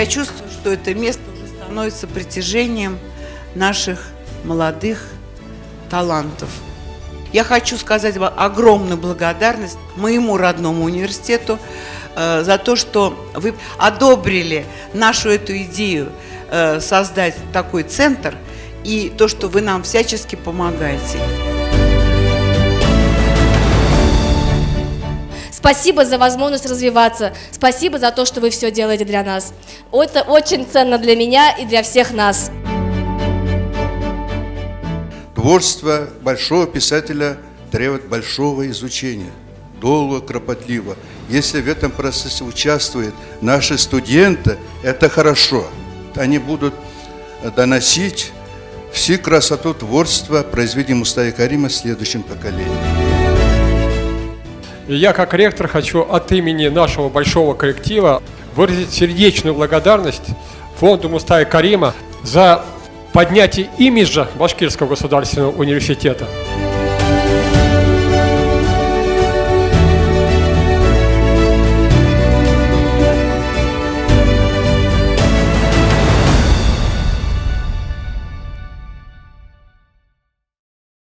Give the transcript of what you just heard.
Я чувствую, что это место уже становится притяжением наших молодых талантов. Я хочу сказать вам огромную благодарность моему родному университету за то, что вы одобрили нашу эту идею создать такой центр, и то, что вы нам всячески помогаете. Спасибо за возможность развиваться. Спасибо за то, что вы все делаете для нас. Это очень ценно для меня и для всех нас. Творчество большого писателя требует большого изучения, долго, кропотливо. Если в этом процессе участвуют наши студенты, это хорошо. Они будут доносить всю красоту творчества произведений Мустафы Карима следующим поколениям. И я, как ректор, хочу от имени нашего большого коллектива выразить сердечную благодарность фонду Мустафы Карима за поднятие имиджа Башкирского государственного университета.